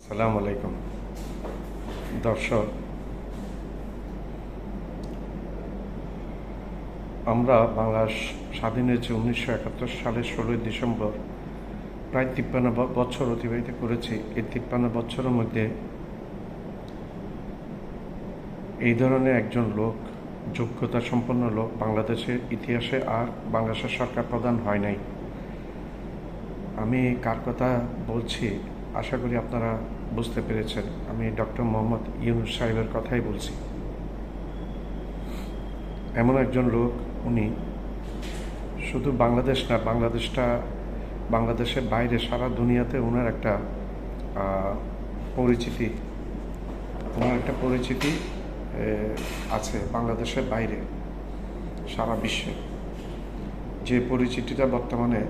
আসসালামু আলাইকুম দর্শক। আমরা বাংলাদেশ স্বাধীন হয়েছে 1971 সালের 16ই ডিসেম্বর। প্রায় 53 বছর অতিবাহিত করেছি। এই 53 বছরের মধ্যে এই ধরনের একজন লোক, যোগ্যতা সম্পন্ন লোক বাংলাদেশের ইতিহাসে আর বাংলাদেশের সরকার প্রধান হয় নাই। আমি কার কথা বলছি আশা করি আপনারা বুঝতে পেরেছেন। আমি ডক্টর মোহাম্মদ ইউনূস সাহেবের কথাই বলছি। এমন একজন লোক, উনি শুধু বাংলাদেশ না, বাংলাদেশের বাইরে সারা দুনিয়াতে ওনার একটা পরিচিতি আছে বাংলাদেশের বাইরে, সারা বিশ্বে। যে পরিচিতিটা বর্তমানে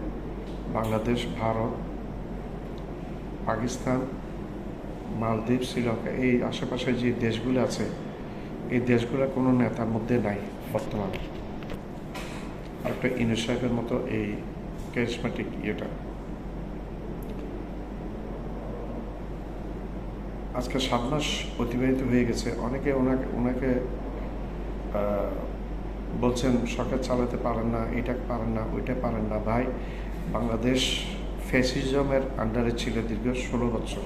বাংলাদেশ, ভারত, পাকিস্তান, মালদ্বীপ, শ্রীলঙ্কা এই আশেপাশে যে দেশগুলো আছে, এই দেশগুলো কোনো নেতার মধ্যে নাই বর্তমানে। ডক্টর ইউনূস সাহেবের মতো এই ক্যারিজমেটিক ইয়েটা। আজকে 7 মাস অতিবাহিত হয়ে গেছে। অনেকে ওনাকে বলছেন সরকার চালাতে পারেন না, এটা পারেন না, ওইটা পারেন না। ভাই, বাংলাদেশ ফ্যাসিজমের আন্ডারে ছিল দীর্ঘ 16 বছর।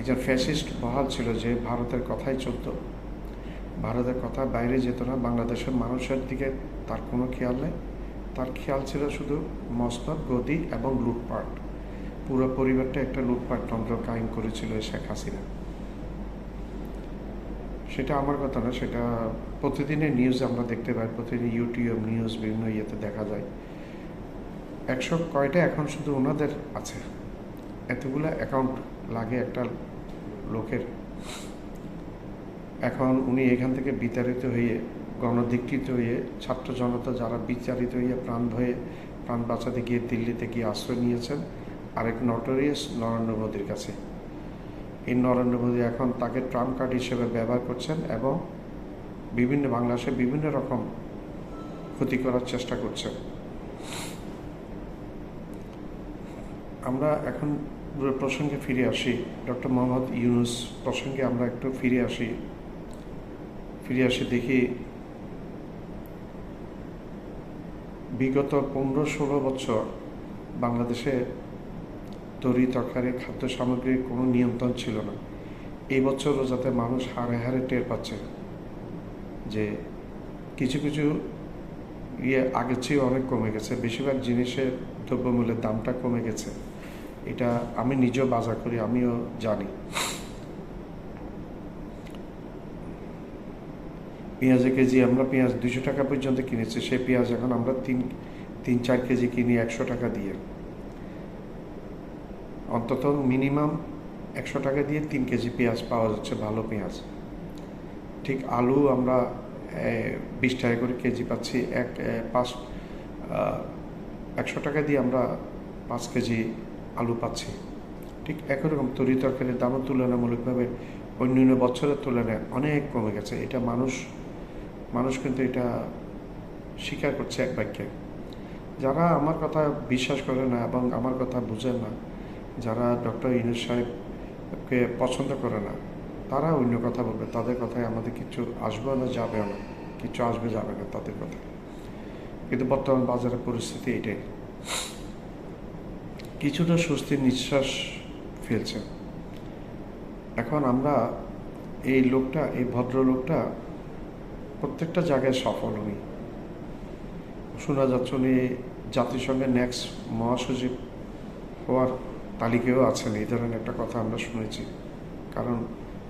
একজন ফ্যাসিস্ট বহাল ছিল যে ভারতের কথাই চলত, ভারতের কথা বাইরে যেত না। বাংলাদেশের মানুষের দিকে তার কোনো খেয়াল নেই। তার খেয়াল ছিল শুধু মসনদ, গদি এবং লুটপাট। পুরো পরিবারটা একটা লুটপাট তন্ত্র কায়েম করেছিল শেখ হাসিনা। সেটা আমার কথা না, সেটা প্রতিদিনের নিউজ আমরা দেখতে পাই, প্রতিদিন ইউটিউব নিউজ বিভিন্ন ইয়েতে দেখা যায়। 100 কয়টা এখন শুধু ওনাদের আছে, এতগুলো অ্যাকাউন্ট লাগে একটা লোকের। এখন উনি এখান থেকে বিতাড়িত হয়ে, গণধিকৃত হয়ে, ছাত্র জনতা যারা বিচারিত হয়ে প্রাণ বাঁচাতে গিয়ে দিল্লিতে গিয়ে আশ্রয় নিয়েছেন আরেক নটোরিয়াস নরেন্দ্র মোদীর কাছে। এই নরেন্দ্র মোদী এখন তাকে ট্রাম্প কার্ড হিসেবে ব্যবহার করছেন এবং বাংলাদেশে বিভিন্ন রকম ক্ষতি করার চেষ্টা করছেন। আমরা এখন প্রসঙ্গে ফিরে আসি, ডক্টর মোহাম্মদ ইউনূস প্রসঙ্গে আমরা একটু ফিরে আসি। দেখি বিগত 15-16 বছর বাংলাদেশে তরি তরকারি, খাদ্য সামগ্রীর কোনো নিয়ন্ত্রণ ছিল না। এই বছরও যাতে মানুষ হারে হারে টের পাচ্ছে যে কিছু আগের চেয়ে অনেক কমে গেছে। বেশিরভাগ জিনিসের দ্রব্যমূল্যের দামটা কমে গেছে। এটা আমি নিজেও বাজার করি, আমিও জানি। পেঁয়াজের কেজি, আমরা পেঁয়াজ 200 টাকা পর্যন্ত কিনেছি, সেই পেঁয়াজ এখন আমরা 3-4 কেজি কিনি 100 টাকা দিয়ে। অন্তত মিনিমাম 100 টাকা দিয়ে 3 কেজি পেঁয়াজ পাওয়া যাচ্ছে, ভালো পেঁয়াজ। ঠিক আলু আমরা 20 টাকা করে কেজি পাচ্ছি। 100 টাকা দিয়ে আমরা 5 কেজি আলু পাচ্ছি। ঠিক একই রকম তরি তরকারির দামও তুলনামূলকভাবে অন্যান্য বছরের তুলনায় অনেক কমে গেছে। এটা মানুষ কিন্তু এটা স্বীকার করছে এক বাক্যে। যারা আমার কথা বিশ্বাস করে না এবং আমার কথা বুঝেন না, যারা ডক্টর ইউনূস সাহেবকে পছন্দ করে না, তারা অন্য কথা বলবে। তাদের কথায় আমাদের কিছু আসবে না, যাবেও না, কিছু আসবে যাবে না তাদের কথা। কিন্তু বর্তমান বাজারের পরিস্থিতি এটাই। কিছুটা স্বস্তির নিঃশ্বাস ফেলছে। এখন আমরা এই ভদ্রলোকটা প্রত্যেকটা জায়গায় সফল। উনি শোনা যাচ্ছে উনি জাতিসংঘের নেক্সট মহাসচিব হওয়ার তালিকায়ও আছেন, এই ধরনের একটা কথা আমরা শুনেছি। কারণ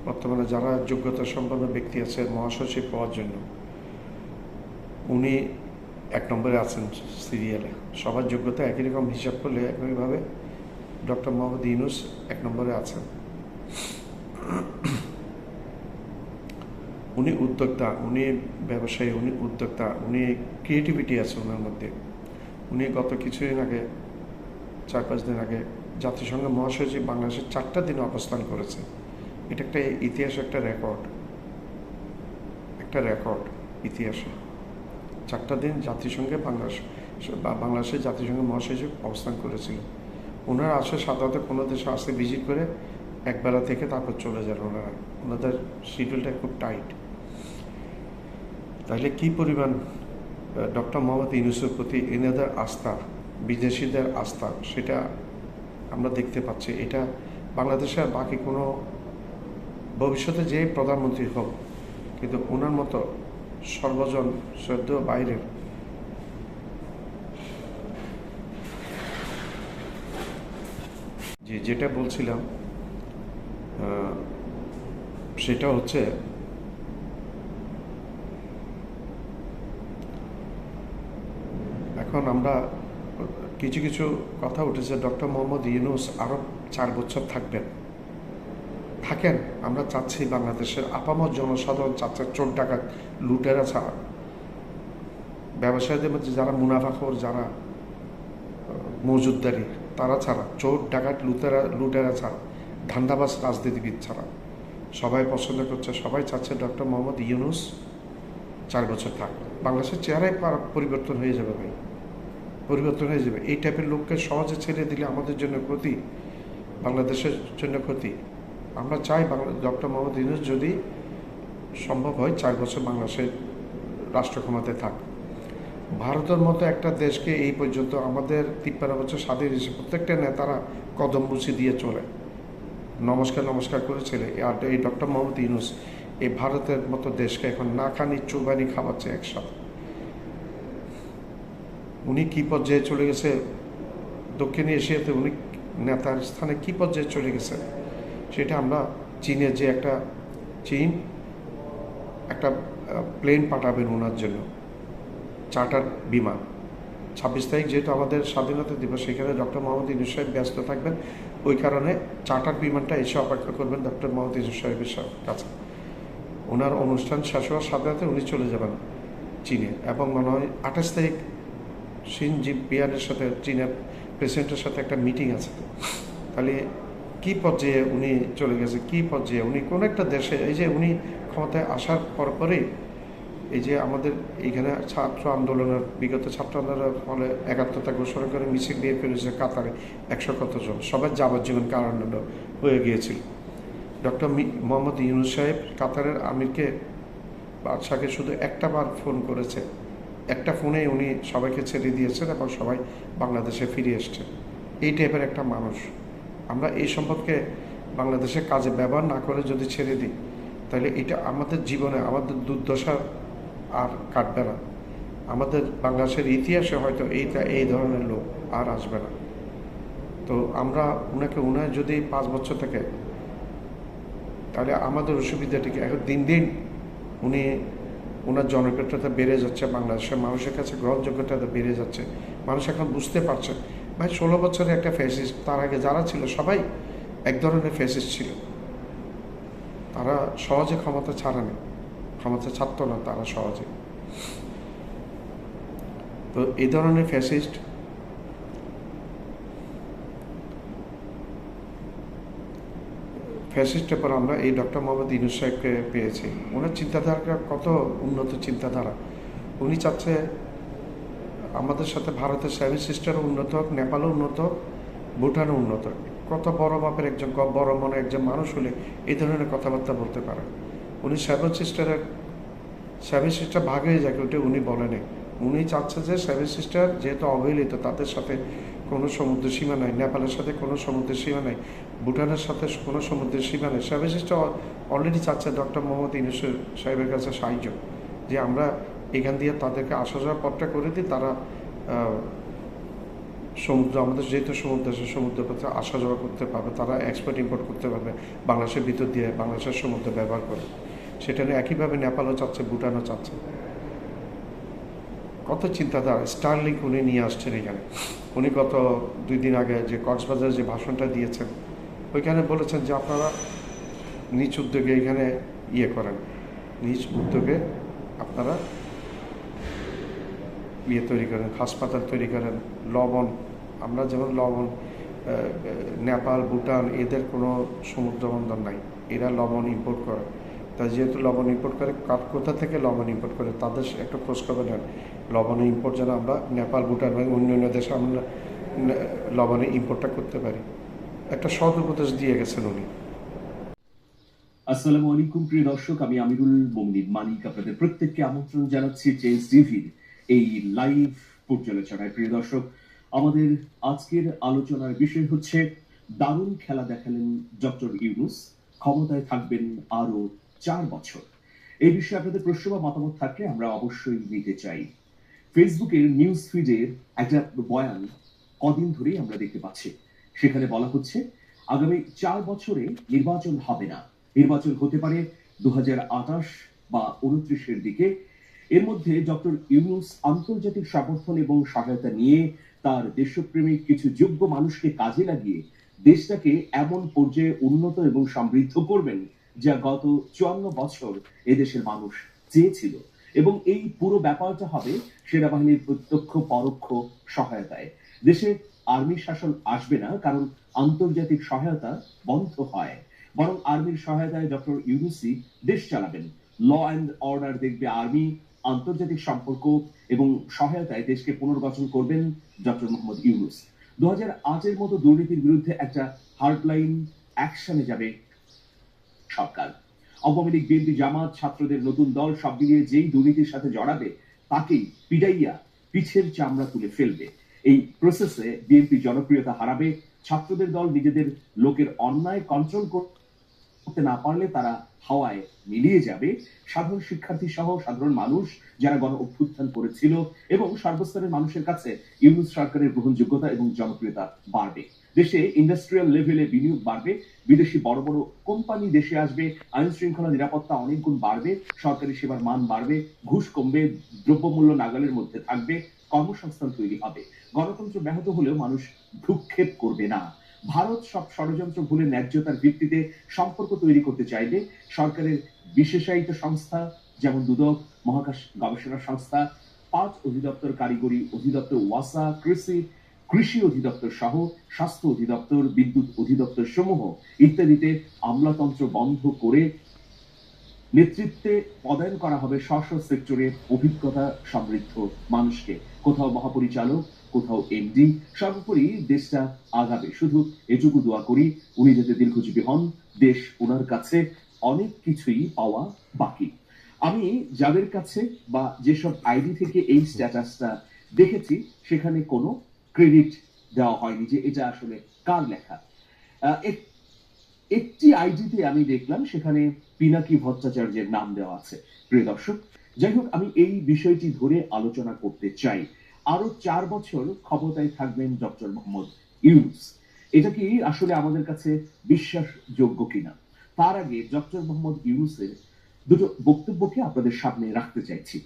বর্তমানে যারা যোগ্যতা সম্পন্ন ব্যক্তি আছে মহাসচিব হওয়ার জন্য, উনি 1 নম্বরে আছেন সিরিয়ালে। সবার যোগ্যতা একই রকম হিসাব করলে একইভাবে ডক্টর মোহাম্মদ ইউনূস 1 নম্বরে আছেন। উনি উদ্যোক্তা, উনি ব্যবসায়ী, উনি উদ্যোক্তা, উনি ক্রিয়েটিভিটি আছে ওনার মধ্যে। উনি গত কিছুদিন আগে, 4-5 দিন আগে জাতিসংঘ মহাসচিব বাংলাদেশের 4টা দিন অবস্থান করেছে। এটা একটা ইতিহাস, একটা রেকর্ড ইতিহাসে। 4টা দিন জাতিসংঘে বাংলাদেশের জাতিসংঘ মহাসচিব অবস্থান করেছিল। ওনারা আসে সাধারণত কোনো দেশে আসে ভিজিট করে একবেলা থেকে তারপর চলে যান ওনারা, ওনাদের শিডিউলটা খুব টাইট। তাহলে কী পরিমাণ ডক্টর মোহাম্মদ ইউনূসের প্রতি এনাদের আস্থা, বিদেশিদের আস্থা, সেটা আমরা দেখতে পাচ্ছি। এটা বাংলাদেশের বাকি কোনো ভবিষ্যতে যে প্রধানমন্ত্রী হোক, কিন্তু ওনার মতো সর্বজন শ্রদ্ধেয় বাইরের যেটা বলছিলাম সেটা হচ্ছে এখন আমরা কিছু কিছু কথা উঠেছে, ডক্টর মোহাম্মদ ইউনূস আরও 4 বছর থাকবেন। থাকেন, আমরা চাচ্ছি বাংলাদেশের আপামর জনসাধারণ চাচ্ছে চোর ডাকাত লুটেরা ছাড়া, ব্যবসায়ীদের মধ্যে যারা মুনাফাখোর, যারা মজুদদারি, তারা ছাড়া, চোর ডাকাত লুটেরা ছাড়া, ধান্দাবাজ রাজনীতিবিদ ছাড়া সবাই পছন্দ করছে, সবাই চাচ্ছে ডক্টর মোহাম্মদ ইউনূস 4 বছর থাক। বাংলাদেশের চেহারাই পরিবর্তন হয়ে যাবে ভাই, পরিবর্তন হয়ে যাবে। এই টাইপের লোককে সহজে ছেড়ে দিলে আমাদের জন্য ক্ষতি, বাংলাদেশের জন্য ক্ষতি। আমরা চাই ডক্টর মোহাম্মদ ইউনূস যদি সম্ভব হয় 4 বছর বাংলাদেশের রাষ্ট্র ক্ষমতায় থাক। ভারতের মতো একটা দেশকে এই পর্যন্ত আমাদের 53 বছর স্বাধীন হিসেবে প্রত্যেকটা নেতারা কদম বুঝি দিয়ে চলে, নমস্কার করে চলে। আর এই ডক্টর মোহাম্মদ ইউনূস এই ভারতের মতো দেশকে এখন না খানি চুবানি খাওয়াচ্ছে একসাথে। উনি কী পর্যায়ে চলে গেছে, দক্ষিণ এশিয়াতে উনি নেতার স্থানে কী পর্যায়ে চলে গেছে সেটা আমরা চীনের যে চীন একটা প্লেন পাঠাবেন ওনার জন্য, চার্টার বিমান। 26 তারিখ যেহেতু আমাদের স্বাধীনতা দিবস, সেখানে ডক্টর মোহাম্মদ ইউনূস সাহেব ব্যস্ত থাকবেন, ওই কারণে চার্টার বিমানটা এসে অপেক্ষা করবেন ডক্টর মোহাম্মদ ইউনূস সাহেবের কাছে। ওনার অনুষ্ঠান শেষ হওয়ার সাথে সাথে উনি চলে যাবেন চীনে, এবং মনে হয় 28 তারিখ শি জিনপিংয়ের সাথে, চীনের প্রেসিডেন্টের সাথে একটা মিটিং আছে। তাহলে কী পর্যায়ে উনি চলে গেছে, কী পর্যায়ে উনি কোনো একটা দেশে, এই যে উনি ক্ষমতায় আসার পরেই এই যে আমাদের এইখানে ছাত্র আন্দোলনের, বিগত ছাত্র আন্দোলনের ফলে একাত্মতা ঘোষণা করে মিছিল দিয়ে ফেলেছে কাতারে 100 কতজন, সবাই যাবজ্জীবন কারাদণ্ড হয়ে গিয়েছিল। ডক্টর মোহাম্মদ ইউনূস সাহেব কাতারের আমিরকে, বাদশাকে শুধু একটা বার ফোন করেছে, একটা ফোনে উনি সবাইকে ছেড়ে দিয়েছেন এবং সবাই বাংলাদেশে ফিরে এসছে। এই টাইপের একটা মানুষ। আমরা এই সম্পদকে বাংলাদেশের কাজে ব্যবহার না করে যদি ছেড়ে দিই, তাহলে এটা আমাদের জীবনে, আমাদের দুর্দশা আর কাটবে না। আমাদের বাংলাদেশের ইতিহাসে হয়তো এই ধরনের লোক আর আসবে না। তো আমরা উনার যদি 5 বছর থাকে, তাহলে আমাদের অসুবিধাটিকে এখন দিন দিন ওনার জনপ্রিয়তা বেড়ে যাচ্ছে, বাংলাদেশের মানুষের কাছে গ্রহণযোগ্যতা বেড়ে যাচ্ছে। মানুষ এখন বুঝতে পারছে ভাই 16 বছরের একটা ফ্যাসিস্ট, তার আগে যারা ছিল সবাই এক ধরনের ফ্যাসিস্ট ছিল। তারা সহজে ক্ষমতা ছাড়েনি, ক্ষমতা ছাড়তো না তারা সহজে। তো এই ধরনের ফ্যাসিস্টের পর আমরা এই ডক্টর মোহাম্মদ ইউনূস সাহেবকে পেয়েছি। ওনার চিন্তাধারাটা কত উন্নত চিন্তাধারা। উনি চাচ্ছে আমাদের সাথে ভারতের 7 সিস্টারও উন্নত হোক, নেপালও উন্নত হোক, ভুটানও উন্নত হোক। কত বড় মাপের একজন, বড় মনে একজন মানুষ হলে এই ধরনের কথাবার্তা বলতে পারে। উনি 7 সিস্টার ভাগ হয়ে যাক, ওটা উনি বলেনি। উনি চাচ্ছে যে 7 সিস্টার যেহেতু অবহেলিত, তাদের সাথে কোনো সমুদ্র সীমা নাই, নেপালের সাথে কোনো সমুদ্রের সীমা নাই, ভুটানের সাথে কোনো সমুদ্রের সীমা নেই। 7 সিস্টার অলরেডি চাচ্ছে ডক্টর মোহাম্মদ ইউনূস সাহেবের কাছে সাহায্য, যে আমরা এখান দিয়ে তাদেরকে আসা যাওয়ার পথটা করে দিই, তারা সমুদ্র, আমাদের যেহেতু সমুদ্র আছে, সমুদ্র পথে আসা যাওয়া করতে পারবে, তারা এক্সপোর্ট ইম্পোর্ট করতে পারবে বাংলাদেশের ভিতর দিয়ে, বাংলাদেশের সমুদ্র ব্যবহার করে। সেটা নিয়ে একইভাবে নেপালও চাচ্ছে, ভুটানও চাচ্ছে। কত চিন্তাধারা। স্টারলিংক উনি নিয়ে আসছেন এখানে। উনি গত 2 দিন আগে যে কক্সবাজারে যে ভাষণটা দিয়েছেন, ওইখানে বলেছেন যে আপনারা নিজ উদ্যোগে এখানে করেন, নিজ উদ্যোগে আপনারা তৈরি করেন, হাসপাতাল তৈরি করেন। লবণ, আমরা যেমন লবণ, নেপাল, ভুটান এদের কোনো সমুদ্র বন্দর নাই, এরা লবণ ইম্পোর্ট করে। তাই যেহেতু লবণ ইম্পোর্ট করে, কোথা থেকে লবণ ইম্পোর্ট করে তাদের একটা খোঁজখবর নেন। লবণ ইম্পোর্ট যেন আমরা নেপাল, ভুটান এবং অন্যান্য দেশে আমরা লবণে ইম্পোর্টটা করতে পারি। একটা সৎ উপদেশ দিয়ে গেছেন উনি। আসসালামু আলাইকুম প্রিয় দর্শক, আমি আমিরুল মোমিনিন মানিক আপনাদের প্রত্যেককে আমন্ত্রণ জানাচ্ছি চেঞ্জ টিভির এই লাইভ পর্যালোচনায়। প্রিয় দর্শক, আমাদের আজকের আলোচনার বিষয় হচ্ছে দারুণ খেলা দেখালেন ডক্টর ইউনূস, ক্ষমতায় থাকবেন আরো 4 বছর। এই বিষয়ে আপনাদের প্রশ্ন বা মতামত থাকলে আমরা অবশ্যই নিতে চাই। ফেসবুকের নিউজ ফিডের একটা বয়ান কদিন ধরেই আমরা দেখতে পাচ্ছি। সেখানে বলা হচ্ছে আগামী 4 বছরে নির্বাচন হবে না, নির্বাচন হতে পারে 2028 বা 29-এর দিকে। এর মধ্যে ডক্টর ইউনূস আন্তর্জাতিক সমর্থন এবং সহায়তা নিয়ে তার দেশপ্রেমিক কিছু যোগ্য মানুষকে কাজে লাগিয়ে দেশটাকে এমন পর্যায়ে উন্নত এবং সমৃদ্ধ করবেন যা গত 54 বছর এদেশের মানুষ চেয়েছিল। এবং এই পুরো ব্যাপারটা হবে সেনাবাহিনীর প্রত্যক্ষ পরোক্ষ সহায়তায়। দেশে আর্মি শাসন আসবে না, কারণ আন্তর্জাতিক সহায়তা বন্ধ হয়। বরং আর্মির সহায়তায় ডক্টর ইউনূসই দেশ চালাবেন। ল অ্যান্ড অর্ডার দেখবে আর্মি, আন্তর্জাতিক সম্পর্ক এবং সহায়তায় দেশকে পুনর্গঠন করবেন ডক্টর মোহাম্মদ ইউনূস। 2008-এর মতো দুর্নীতির বিরুদ্ধে একটা হার্ডলাইন অ্যাকশনে যাবে সরকার। আওয়ামী লীগ, বিএনপি, জামাত, ছাত্রদের নতুন দল সব মিলিয়ে যেই দুর্নীতির সাথে জড়াবে তাকেই পিটাইয়া পিছের চামড়া তুলে ফেলবে। এই প্রসেসে বিএনপি জনপ্রিয়তা হারাবে, ছাত্রদের দল নিজেদের লোকের অন্যায় কন্ট্রোল করতে না পারলে তারা হাওয়ায় মিলিয়ে যাবে। সাধারণ শিক্ষার্থী সহ সাধারণ মানুষ যারা গণ অভ্যুত্থান করেছিল এবং সর্বস্তরের মানুষের কাছে ইউনূস সরকারের গ্রহণযোগ্যতা এবং জনপ্রিয়তা বাড়বে। দেশে ইন্ডাস্ট্রিয়াল লেভেলে বিনিয়োগ বাড়বে, বিদেশি বড় বড় কোম্পানি দেশে আসবে, আইন শৃঙ্খলা নিরাপত্তা অনেক গুণ বাড়বে, সরকারি সেবার মান বাড়বে, ঘুষ কমবে, দ্রব্যমূল্য নাগালের মধ্যে থাকবে, কর্মসংস্থান তৈরি হবে। গণতন্ত্র ব্যাহত হলেও মানুষ ভ্রুক্ষেপ করবে না। ভারত সব ষড়যন্ত্র ভুলে ন্যায্যতার ভিত্তিতে সম্পর্ক তৈরি করতে চাইবে। সরকারের বিশেষায়িত সংস্থা যেমন দুদক, মহাকাশ গবেষণা সংস্থা, 5 অধিদপ্তর, কারিগরি অধিদপ্তর, ওয়াসা, কৃষি অধিদপ্তর সহ স্বাস্থ্য অধিদপ্তর, বিদ্যুৎ অধিদপ্তর সমূহ ইত্যাদিতে আমলাতন্ত্র বন্ধ করে নেতৃত্বে পদায়ন করা হবে স্ব সেক্টরের অভিজ্ঞতা সমৃদ্ধ মানুষকে। কোথাও মহাপরিচালক, কোথাও এমডি, সর্বোপরি দেশটা আগাবে। শুধু এটুকু দোয়া করি উনি যাতে দীর্ঘজীবী হন। দেশ ওনার কাছে অনেক কিছুই পাওয়া বাকি। আমি যাদের কাছে বা যেসব আইডি থেকে এই স্ট্যাটাসটা দেখেছি সেখানে কোনো ক্রেডিট দেওয়া হয়নি যে এটা আসলে কার লেখা। একটি আইডিতে আমি দেখলাম সেখানে পিনাকি ভট্টাচার্যের নাম দেওয়া আছে। প্রিয় দর্শক, যাই হোক, আমি এই বিষয়টি ধরে আলোচনা করতে চাই। আরো 4 বছর ক্ষমতায় থাকবেন ডক্টর মোহাম্মদ ইউনূস, এটা কি আসলে আমাদের কাছে বিশ্বাসযোগ্য কিনা? তার আগে ডক্টর মোহাম্মদ ইউনূসের দুটো বক্তব্যকে আপনাদের সামনে রাখতে চাইছি।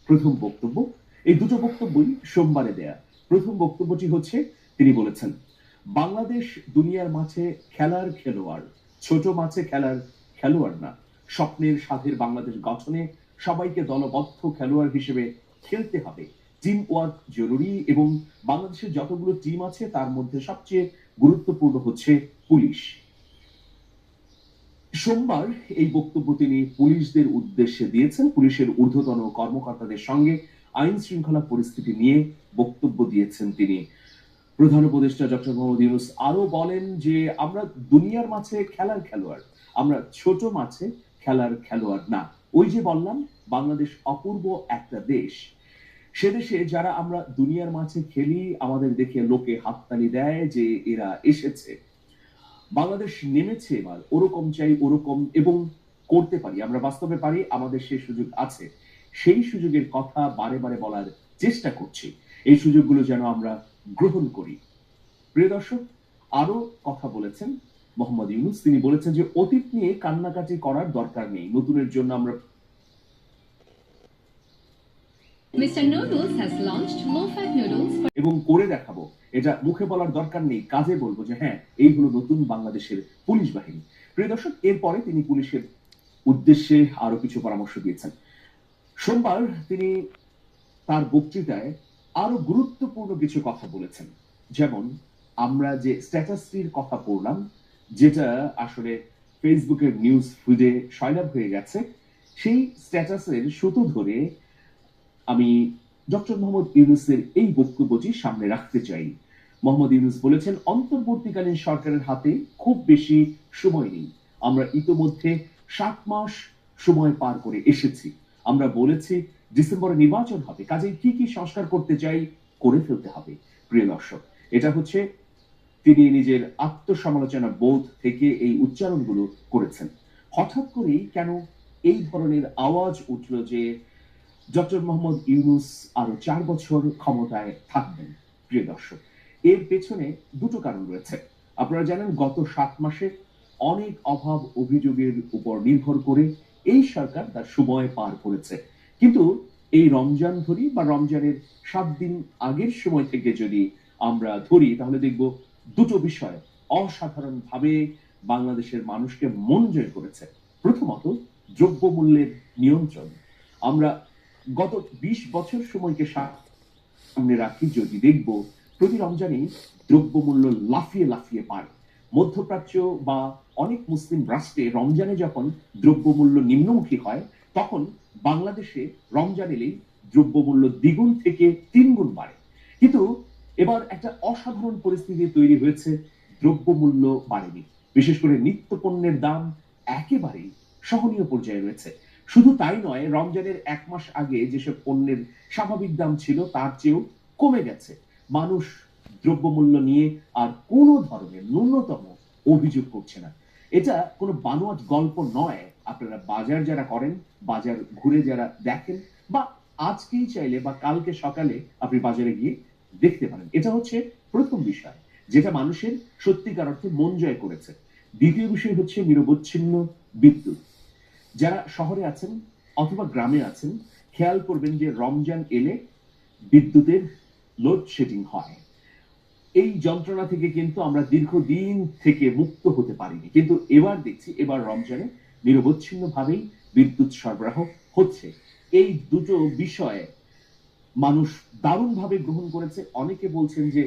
প্রথম বক্তব্য, এই দুটো বক্তব্যই সোমবারে দেয়া। প্রথম বক্তব্যটি হচ্ছে, তিনি বলেছেন বাংলাদেশ দুনিয়ার মাঝে খেলার খেলোয়াড়, ছোট মাছে খেলার খেলোয়াড় না। স্বপ্নের সাধের বাংলাদেশ গঠনে সবাইকে দলবদ্ধ খেলোয়াড় হিসেবে খেলতে হবে। টিম ওয়ার্ক জরুরি এবং বাংলাদেশের যতগুলো টিম আছে তার মধ্যে সবচেয়ে গুরুত্বপূর্ণ হচ্ছে পুলিশ। সোমবার এই বক্তব্য তিনি পুলিশদের উদ্দেশ্যে দিয়েছেন। পুলিশের ঊর্ধ্বতন কর্মকর্তাদের সঙ্গে আইন শৃঙ্খলা পরিস্থিতি নিয়ে বক্তব্য দিয়েছেন তিনি। প্রধান উপদেষ্টা ডক্টর মোহাম্মদ ইউনূস আরো বলেন যে আমরা দুনিয়ার মাঝে খেলার খেলোয়াড়, আমরা ছোট মাছে খেলার খেলোয়াড় না। ওই যে বললাম বাংলাদেশ অপূর্ব একটা দেশ, সে দেশে যারা আমরা দুনিয়ার মাঝে খেলি আমাদের দেখে লোকে হাততালি দেয় যে এরা এসেছে। বাংলাদেশ নেমেছে এবার, ওরকম চাই ওরকম, এবং করতে পারি, আমরা বাস্তবে পারি, আমাদের সেই সুযোগ আছে। সেই সুযোগের কথা বারে বারে বলার চেষ্টা করছি, এই সুযোগগুলো যেন আমরা গ্রহণ করি। প্রিয় দর্শক, আরো কথা বলেছেন মোহাম্মদ ইউনূস। তিনি বলেছেন যে অতীত নিয়ে কান্নাকাটি করার দরকার নেই, নতুনের জন্য আমরা Mr. Noodles has launched low-fat noodles for এবং করে দেখাবো। এটা মুখে বলার দরকার নেই, কাজে বলবো যে হ্যাঁ এই হলো নতুন বাংলাদেশের পুলিশ বাহিনী। প্রিয় দর্শক, এরপরে তিনি পুলিশের উদ্দেশ্যে আরো কিছু পরামর্শ দিয়েছেন। সোমবার তিনি তার বক্তৃতায় আরো গুরুত্বপূর্ণ কিছু কথা বলেছেন। যেমন আমরা যে স্ট্যাটাসটির কথা পড়লাম, যেটা আসলে ফেসবুকের নিউজ ফিডে সয়লাব হয়ে গেছে, সেই স্ট্যাটাসের সুতো ধরে আমি ডক্টর মোহাম্মদ ইউনূসের এই বক্তব্যটি সামনে রাখতে চাই। মোহাম্মদ ইউনূস বলেছেন, অন্তর্বর্তীকালীন সরকারের হাতে খুব বেশি সময় নেই। আমরা ইতোমধ্যে 7 মাস সময় পার করে এসেছি। আমরা বলেছি ডিসেম্বরে নির্বাচন হবে, কাজেই কি কি সংস্কার করতে চাই করে ফেলতে হবে। প্রিয় দর্শক, এটা হচ্ছে তিনি নিজের আত্মসমালোচনা বোধ থেকে এই উচ্চারণগুলো করেছেন। হঠাৎ করেই কেন এই ধরনের আওয়াজ উঠল যে ডক্টর মোহাম্মদ ইউনূস আরো 4 বছর ক্ষমতায় থাকবেন? প্রিয় দর্শক, এর পেছনে দুটো কারণ রয়েছে। আপনারা জানেন গত 7 মাসে অনেক অভাব অভিযোগের উপর নির্ভর করে এই সরকার তার সময় পার করেছে। কিন্তু এই রমজান ধরি বা রমজানের 7 দিন আগের সময় থেকে যদি আমরা ধরি, তাহলে দেখব দুটো বিষয় অসাধারণভাবে বাংলাদেশের মানুষকে মন জয় করেছে। প্রথমত, দ্রব্যমূল্যের নিয়ন্ত্রণ। আমরা গত 20 বছর সময়কে সামনে রাখি, যদি দেখব প্রতি রমজানেই দ্রব্যমূল্য লাফিয়ে লাফিয়ে পারে। মধ্যপ্রাচ্য বা অনেক মুসলিম রাষ্ট্রে রমজানে যখন দ্রব্যমূল্য নিম্নমুখী হয়, তখন বাংলাদেশে রমজান এলেই দ্রব্যমূল্য দ্বিগুণ থেকে 3 গুণ বাড়ে। কিন্তু এবার একটা অসাধারণ পরিস্থিতি তৈরি হয়েছে, দ্রব্যমূল্য বাড়েনি। বিশেষ করে নিত্যপণ্যের দাম একেবারেই সহনীয় পর্যায়ে রয়েছে। শুধু তাই নয়, রমজানের 1 মাস আগে যেসব পণ্যের স্বাভাবিক দাম ছিল তার চেয়েও কমে গেছে। মানুষ দ্রব্যমূল্য নিয়ে আর কোনো ধরনের ন্যূনতম অভিযোগ করছে না। এটা কোনো বানোয়াট গল্প নয়। আপনারা বাজার যারা করেন, বাজার ঘুরে যারা দেখেন, বা আজকেই চাইলে বা কালকে সকালে আপনি বাজারে গিয়ে দেখতে পারেন। এটা হচ্ছে প্রথম বিষয়, যেটা মানুষের সত্যিকার অর্থে মন জয় করেছে। দ্বিতীয় বিষয় হচ্ছে নিরবচ্ছিন্ন বিদ্যুৎ। যারা শহরে আছেন অথবা গ্রামে আছেন, খেয়াল করবেন যে রমজান এলে বিদ্যুতের লোডশেডিং হয়। এই যন্ত্রণা থেকে কিন্তু আমরা দীর্ঘদিন থেকে মুক্ত হতে পারিনি, কিন্তু এবার দেখছি এবার রমজানে নিরবচ্ছিন্নভাবেই বিদ্যুৎ সরবরাহ হচ্ছে। এই দুটো বিষয়ে মানুষ দারুণভাবে গ্রহণ করেছে। অনেকে বলছেন যে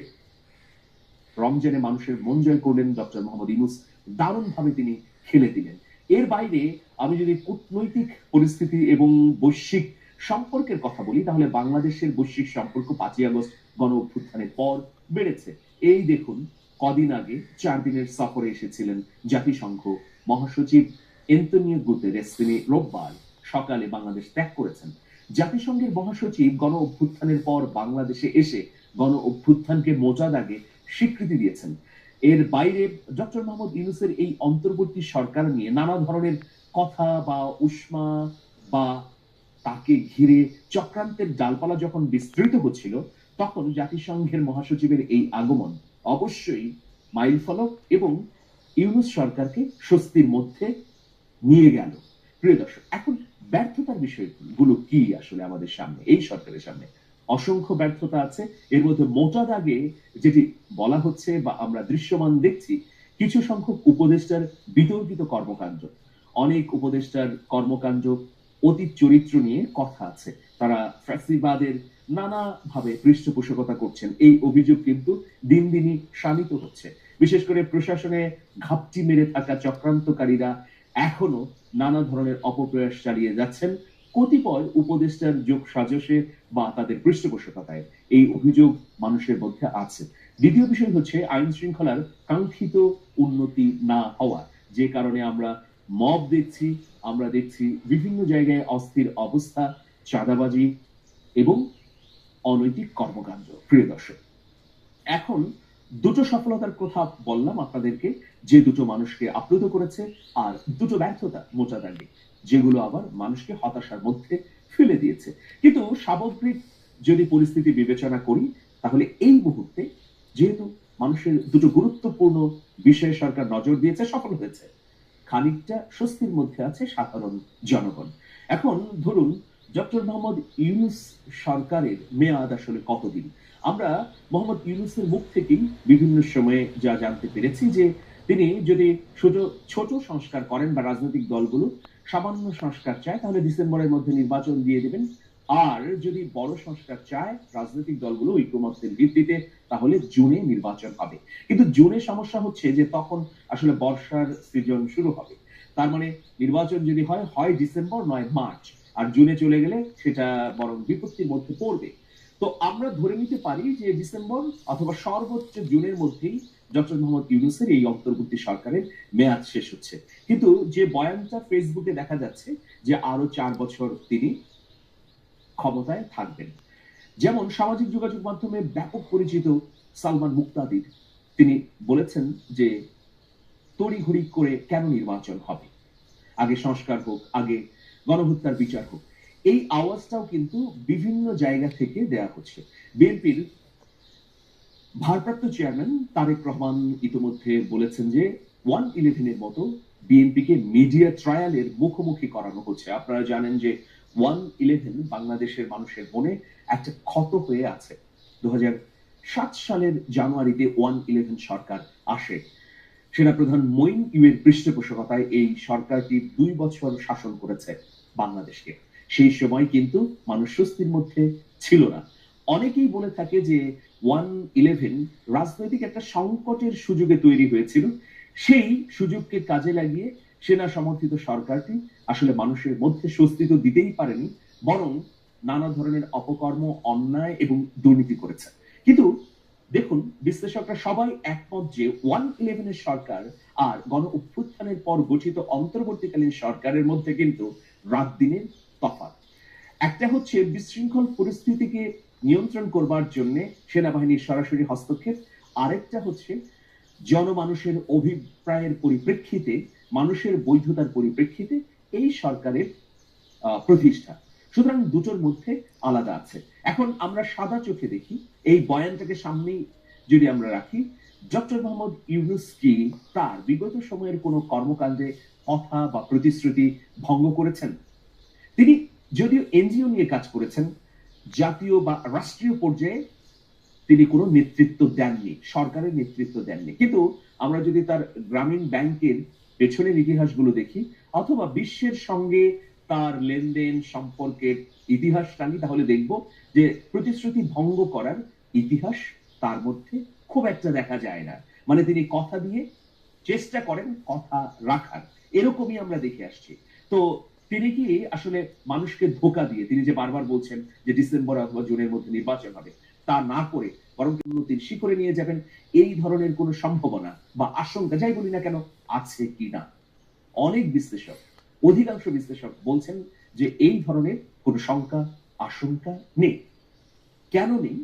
রমজানে মানুষের মন জয় করলেন ডক্টর মোহাম্মদ ইউনূস, দারুণভাবে তিনি খেলে দিলেন। এর বাইরে আমি যদি কূটনৈতিক পরিস্থিতি এবং বৈশ্বিক সম্পর্কের কথা বলি, তাহলে বাংলাদেশের বৈশ্বিক সম্পর্ক 5ই আগস্ট গণ অভ্যুত্থানের পর বেড়েছে। এই দেখুন, কদিন আগে 4 দিনের সফরে এসেছিলেন জাতিসংঘ মহাসচিব এন্তোনিও গুতেরেস। তিনি রোববার সকালে বাংলাদেশ ত্যাগ করেছেন। জাতিসংঘের মহাসচিব গণ অভ্যুত্থানের পর বাংলাদেশে এসে গণ অভ্যুত্থানকে মোটা দাগে স্বীকৃতি দিয়েছেন। এর বাইরে ডক্টর মোহাম্মদ ইউনূসের এই অন্তর্বর্তী সরকার নিয়ে নানা ধরনের কথা বা উষ্মা বা তাকে ঘিরে চক্রান্তের ডালপালা যখন বিস্তৃত হচ্ছিল, তখন জাতিসংঘের মহাসচিবের এই আগমন অবশ্যই মাইলফলক এবং ইউনূস সরকারকে স্বস্তির মধ্যে নিয়ে গেল। প্রিয় দর্শক, এখন ব্যর্থতার বিষয়গুলো কি আসলে আমাদের সামনে? এই সরকারের সামনে অসংখ্য ব্যর্থতা আছে। এর মধ্যে মোটা দাগে যেটি বলা হচ্ছে বা আমরা দৃশ্যমান দেখছি, কিছু সংখ্যক উপদেষ্টার বিতর্কিত কর্মকাণ্ড। অনেক উপদেষ্টার কর্মকাণ্ড অতীত চরিত্র নিয়ে কথা আছে। তারা ফ্যাসিবাদের নানাভাবে পৃষ্ঠপোষকতা করছেন। এই অভিযোগ কিন্তু দিন দিনই শানিত হচ্ছে। বিশেষ করে প্রশাসনে ঘাপটি মেরে থাকা চক্রান্তকারীরা এখনো নানা ধরনের অপপ্রয়াস চালিয়ে যাচ্ছেন কতিপয় উপদেষ্টার যোগ সাজসে বা তাদের পৃষ্ঠপোষকতায়। এই অভিযোগ মানুষের মধ্যে আছে। দ্বিতীয় বিষয় হচ্ছে আইন শৃঙ্খলার কাঙ্ক্ষিত উন্নতি না হওয়া, যে কারণে আমরা মব দেখছি, আমরা দেখছি বিভিন্ন জায়গায় অস্থির অবস্থা, চাঁদাবাজি এবং অনৈতিক কর্মকাণ্ড। প্রিয় দর্শক, এখন দুটো সফলতার কথা বললাম আপনাদেরকে, যে দুটো মানুষকে আপ্লুত করেছে, আর দুটো ব্যর্থতা মোটা দাগে, যেগুলো আবার মানুষকে হতাশার মধ্যে ফেলে দিয়েছে। কিন্তু সামগ্রিক যদি পরিস্থিতি বিবেচনা করি, তাহলে এই মুহূর্তে যেহেতু মানুষের দুটো গুরুত্বপূর্ণ বিষয়ে সরকার নজর দিয়েছে, সফল হয়েছে, খানিকটা স্বস্তির মধ্যে আছে সাধারণ জনগণ। এখন ধরুন ডক্টর মোহাম্মদ ইউনূস সরকারের মেয়াদ আসলে কতদিন? আমরা মোহাম্মদ ইউনূসের মুখ থেকেই বিভিন্ন সময়ে যা জানতে পেরেছি যে তিনি যদি ছোট ছোট সংস্কার করেন বা রাজনৈতিক দলগুলো সামান্য সংস্কার চায়, তাহলে ডিসেম্বরের মধ্যে নির্বাচন দিয়ে দেবেন। আর যদি বড় সংস্কার চায় রাজনৈতিক দলগুলো ঐকমত্যের ভিত্তিতে, তাহলে জুনে নির্বাচন হবে। কিন্তু জুনে সমস্যা হচ্ছে যে তখন আসলে বর্ষার সিজন শুরু হবে। তার মানে নির্বাচন যদি হয় ডিসেম্বর নয় মার্চ, আর জুনে চলে গেলে সেটা বরং বিপত্তির মধ্যে পড়বে। তো আমরা ধরে নিতে পারি যে ডিসেম্বর অথবা সর্বোচ্চ জুনের মধ্যেই ডক্টর মোহাম্মদ ইউনূসের এই অন্তর্বর্তী সরকারের মেয়াদ শেষ হচ্ছে। কিন্তু যে বয়ানটা ফেসবুকে দেখা যাচ্ছে যে আরো 4 বছর তিনি ক্ষমতায় থাকবেন। যেমন সামাজিক যোগাযোগ মাধ্যমে ব্যাপক পরিচিত সালমান মুক্তাদির তিনি বলেছেন যে তড়িঘড়ি করে কেন নির্বাচন হবে, আগে সংস্কার হোক, আগে গণহত্যার বিচার হোক। এই আওয়াজটাও কিন্তু বিভিন্ন জায়গা থেকে দেয়া হচ্ছে। বিএনপির ভারপ্রাপ্ত চেয়ারম্যান তারেক রহমান ইতিমধ্যে বলেছেন যে 111 এর মতো বিএনপিকে মিডিয়া ট্রায়ালের মুখোমুখি করানো হচ্ছে। আপনারা জানেন যে 111 বাংলাদেশের মানুষের মনে একটা ক্ষত হয়ে আছে। 2007 সালের জানুয়ারিতে 111 সরকার আসে। সেনাপ্রধান মঈন ইউর পৃষ্ঠপোষকতায় এই সরকারটি 2 বছর শাসন করেছে বাংলাদেশকে। সেই সময় কিন্তু মানুষ স্বস্তির মধ্যে ছিল না। অনেকেই বলে থাকে যে 111 রাজনৈতিক একটা সংকটের সুযোগে তৈরি হয়েছিল। সেই সুযোগকে কাজে লাগিয়ে সেনা সমর্থিত সরকারটি আসলে মানুষের মধ্যে স্বস্তি তো দিতেই পারেনি, বরং নানা ধরনের অপকর্ম, অন্যায় এবং দুর্নীতি করেছে। কিন্তু দেখুন, বিশ্লেষকরা সবাই একমত যে 111 এর সরকার আর গণ অভ্যুত্থানের পর গঠিত অন্তর্বর্তীকালীন সরকারের মধ্যে কিন্তু রাত দিনের তফাৎ। একটা হচ্ছে বিশৃঙ্খল পরিস্থিতিকে নিয়ন্ত্রণ করবার জন্য সেনাবাহিনীর সরাসরি হস্তক্ষেপ, আরেকটা হচ্ছে জনমানুষের অভিপ্রায়ের পরিপ্রেক্ষিতে, মানুষের বৈধতার পরিপ্রেক্ষিতে এই সরকারের প্রতিষ্ঠা। সুতরাং দুটোর মধ্যে আলাদা আছে। এখন আমরা সাদা চোখে দেখি, এই বয়ানটাকে সামনেই যদি আমরা রাখি, ডক্টর মোহাম্মদ ইউনূস কি তার বিগত সময়ের কোনো কর্মকাণ্ডে কথা বা প্রতিশ্রুতি ভঙ্গ করেছেন? তিনি যদিও এনজিও নিয়ে কাজ করেছেন, জাতীয় বা রাষ্ট্রীয় পর্যায়ে তিনি কোনো নেতৃত্ব দেননি, সরকারের নেতৃত্ব দেননি। কিন্তু আমরা যদি তার গ্রামীণ ব্যাংকের পেছনের ইতিহাসগুলো দেখি অথবা বিশ্বের সঙ্গে তার লেনদেন সম্পর্কের ইতিহাস টানি, তাহলে দেখব যে প্রতিশ্রুতি ভঙ্গ করার ইতিহাস তার মধ্যে খুব একটা দেখা যায় না। মানে তিনি কথা দিয়ে চেষ্টা করেন কথা রাখার, এরকমই আমরা দেখে আসছি। তো তিনি কি আসলে মানুষকে ধোকা দিয়ে, তিনি যে বারবার বলছেন যে ডিসেম্বর অথবা জুনের মধ্যে নির্বাচন হবে, তা না করে বরং উন্নতির শিখরে নিয়ে যাবেন, এই ধরনের কোন সম্ভাবনা বা আশঙ্কা, যাই বলি না কেন, আছে কিনা? অনেক বিশ্লেষক, অধিকাংশ বিশ্লেষক বলছেন যে এই ধরনের কোন শঙ্কা, আশঙ্কা নেই। কেন নেই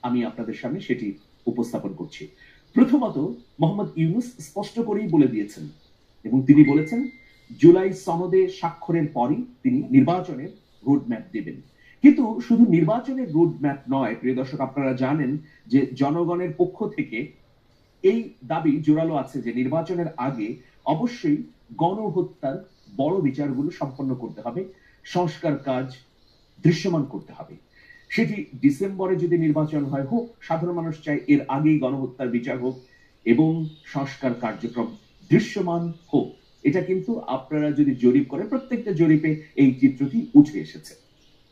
আমি আপনাদের সামনে সেটি উপস্থাপন করছি। প্রথমত, মোহাম্মদ ইউনূস স্পষ্ট করেই বলে দিয়েছেন এবং তিনি বলেছেন জুলাই সনদে স্বাক্ষরের পরই তিনি নির্বাচনের রোডম্যাপ দেবেন। কিন্তু শুধু নির্বাচনের রোডম্যাপ নয়, প্রিয় দর্শক, আপনারা জানেন যে জনগণের পক্ষ থেকে এই দাবি জোরালো আছে যে নির্বাচনের আগে অবশ্যই গণহত্যার বড় বিচারগুলো সম্পন্ন করতে হবে, সংস্কার কাজ দৃশ্যমান করতে হবে। সেটি ডিসেম্বরে যদি নির্বাচন হয় হোক, সাধারণ মানুষ চায় এর আগেই গণহত্যার বিচার হোক এবং সংস্কার কার্যক্রম দৃশ্যমান হোক। এটা কিন্তু আপনারা যদি জরিপ করেন, প্রত্যেকটা জরিপে এই চিত্রটি উঠে এসেছে।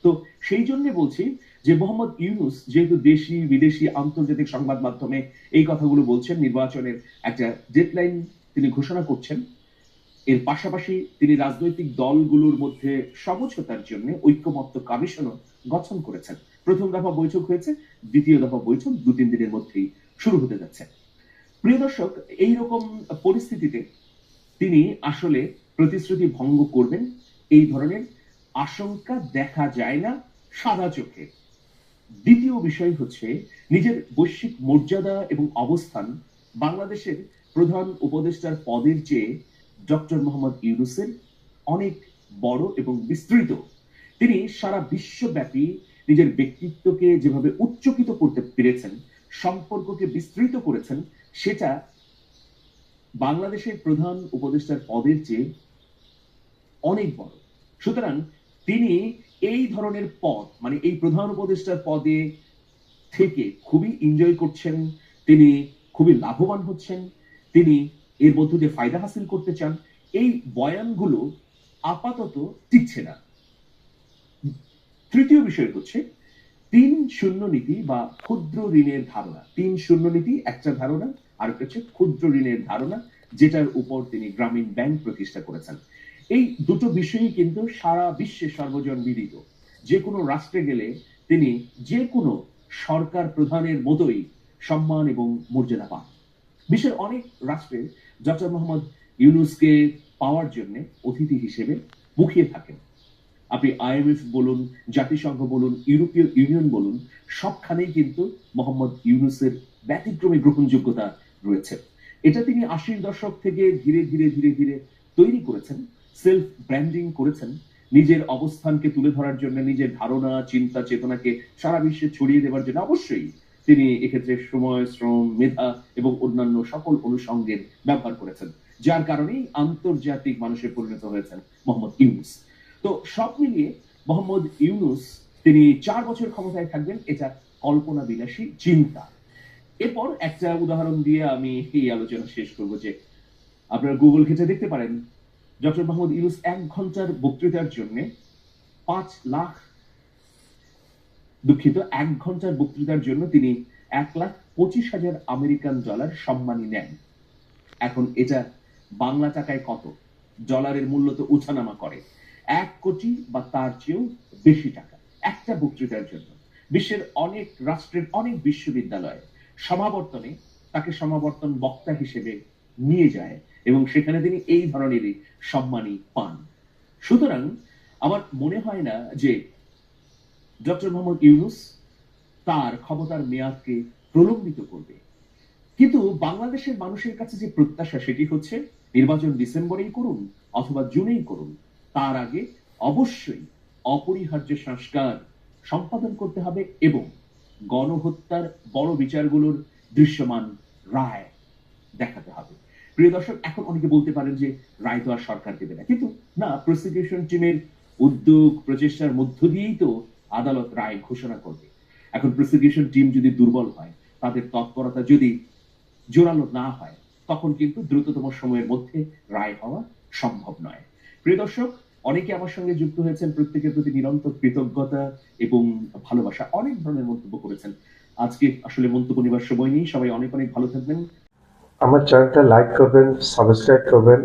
তো সেই জন্য বলছি যে মোহাম্মদ ইউনূস যেহেতু দেশি বিদেশি আন্তর্জাতিক সংবাদ মাধ্যমে এই কথাগুলো বলছেন, নির্বাচনের একটা ডেডলাইন তিনি ঘোষণা করছেন, এর পাশাপাশি তিনি রাজনৈতিক দলগুলোর মধ্যে সমঝোতার জন্য ঐক্যমত্য কমিশনও গঠন করেছেন। প্রথম দফা বৈঠক হয়েছে, দ্বিতীয় দফা বৈঠক 2-3 দিনের মধ্যেই শুরু হতে যাচ্ছে। প্রিয় দর্শক, এইরকম পরিস্থিতিতে তিনি আসলে প্রতিশ্রুতি ভঙ্গ করবেন এই ধরনের আশঙ্কা দেখা যায় না সাদা চোখে। দ্বিতীয় বিষয় হচ্ছে নিজের বৈশ্বিক মর্যাদা এবং অবস্থান বাংলাদেশের প্রধান উপদেষ্টার পদের চেয়ে ডক্টর মোহাম্মদ ইউনূসের অনেক বড় এবং বিস্তৃত। তিনি সারা বিশ্বব্যাপী নিজের ব্যক্তিত্বকে যেভাবে উচ্চকিত করতে পেরেছেন, সম্পর্ককে বিস্তৃত করেছেন, সেটা বাংলাদেশের প্রধান উপদেষ্টার পদের চেয়ে অনেক বড়। সুতরাং তিনি এই ধরনের পদ, মানে এই প্রধান উপদেষ্টার পদে থেকে খুবই এনজয় করছেন, তিনি খুবই লাভবান হচ্ছেন, তিনি এর মধ্য দিয়ে ফায়দা হাসিল করতে চান, এই বয়ানগুলো আপাতত টিকছে না। তৃতীয় বিষয় হচ্ছে 3-0 নীতি বা ক্ষুদ্র ঋণের ধারণা। 3-0 নীতি একটা ধারণা, আর একটা হচ্ছে ক্ষুদ্র ঋণের ধারণা, যেটার উপর তিনি গ্রামীণ ব্যাংক প্রতিষ্ঠা করেছেন। এই দুটো বিষয়ই কিন্তু সারা বিশ্বে সর্বজন বিদিত। যে কোনো রাষ্ট্রে গেলে তিনি যে কোনো সরকার প্রধানের মতোই সম্মান এবং মর্যাদা পান। বিশ্বের অনেক রাষ্ট্রে ডক্টর মোহাম্মদ ইউনূসকে পাওয়ার জন্য অতিথি হিসেবে মুখিয়ে থাকেন। আপনি IMF বলুন, জাতিসংঘ বলুন, ইউরোপীয় ইউনিয়ন বলুন, সবখানেই কিন্তু মোহাম্মদ ইউনূসের ব্যতিক্রমী গ্রহণযোগ্যতা রয়েছে। এটা তিনি 80-র দশক থেকে ধীরে ধীরে ধীরে ধীরে তৈরি করেছেন, সেলফ ব্র্যান্ডিং করেছেন, নিজের অবস্থানকে তুলে ধরার জন্য, নিজের ধারণা, চিন্তা, চেতনাকে সারা বিশ্বে ছড়িয়ে দেওয়ার জন্য অবশ্যই তিনি এক্ষেত্রে সময়, শ্রম, মেধা এবং অন্যান্য সকল অনুষঙ্গের ব্যবহার করেছেন, যার কারণেই আন্তর্জাতিক মানুষে পরিণত হয়েছেন মোহাম্মদ ইউনূস। তো সব মিলিয়ে মোহাম্মদ ইউনূস তিনি 4 বছর ক্ষমতায় থাকবেন, এটা কল্পনা বিলাসী চিন্তা। এরপর একটা উদাহরণ দিয়ে আমি এই আলোচনা শেষ করব যে আপনারা গুগল ঘেঁটে দেখতে পারেন ডক্টর মোহাম্মদ ইউনূস 1 ঘন্টার বক্তৃতার জন্য 1 ঘন্টার বক্তৃতার জন্য তিনি $1,25,000 আমেরিকান সম্মানী নেন। এখন এটা বাংলা টাকায় কত? ডলারের মূল্য তো উঠানামা করে, 1 কোটি বা তার চেয়েও বেশি টাকা একটা বক্তৃতার জন্য। বিশ্বের অনেক রাষ্ট্রের অনেক বিশ্ববিদ্যালয় সমাবর্তনে তাকে সমাবর্তন বক্তা হিসেবে নিয়ে যায় এবং সেখানে তিনি এই ধরনেরই সম্মানী পান। সুতরাং আমার মনে হয় না যে ডক্টর মোহাম্মদ ইউনূস তার ক্ষমতার মেয়াদকে প্রলম্বিত করবে। কিন্তু বাংলাদেশের মানুষের কাছে যে প্রত্যাশা সেটি হচ্ছে নির্বাচন ডিসেম্বরেই করুন অথবা জুনেই করুন, তার আগে অবশ্যই অপরিহার্য সংস্কার সম্পাদন করতে হবে এবং গণহত্যার বড় বিচারগুলোর দৃশ্যমান রায় দেখাতে হবে। প্রিয় দর্শক, এখন অনেকে বলতে পারেন যে রায় তো আর সরকার দেবে না, কিন্তু না, প্রসিকিউশন টিমের উদ্যোগ প্রচেষ্টার মধ্য দিয়েই তো আদালত রায় ঘোষণা করবে। এখন প্রসিকিউশন টিম যদি দুর্বল হয়, তাদের তৎপরতা যদি জোরালো না হয়, তখন কিন্তু দ্রুততম সময়ের মধ্যে রায় হওয়া সম্ভব নয়। প্রিয় দর্শক, অনেকে আমার সঙ্গে যুক্ত হয়েছেন, প্রত্যেকের প্রতি নিরন্তর কৃতজ্ঞতা এবং ভালোবাসা, অনেক ধরনের মন্তব্য করেছেন। আজকে আসলে মন্তব্য নেবার সময় নেই, সবাই অনেক অনেক ভালো থাকবেন। আমার চ্যানেলটা লাইক করবেন, সাবস্ক্রাইব করবেন,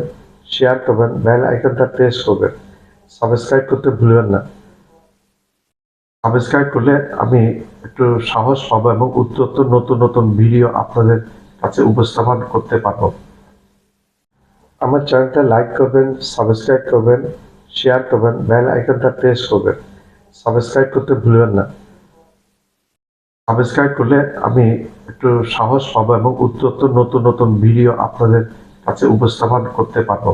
শেয়ার করবেন, বেল আইকনটা প্রেস করবেন। সাবস্ক্রাইব করতে ভুলবেন না। সাবস্ক্রাইব করলে আমি একটু সাহস পাবো এবং উত্তর নতুন নতুন ভিডিও আপনাদের কাছে উপস্থাপন করতে পারবো। আমার চ্যানেলটা লাইক করবেন, সাবস্ক্রাইব করবেন, শেয়ার করবেন, বেল আইকনটা প্রেস করবেন। সাবস্ক্রাইব করতে ভুলবেন না। সাবস্ক্রাইব করলে আমি একটু সাহস পাবো এবং উত্তর নতুন নতুন ভিডিও আপনাদের কাছে উপস্থাপন করতে পারবো।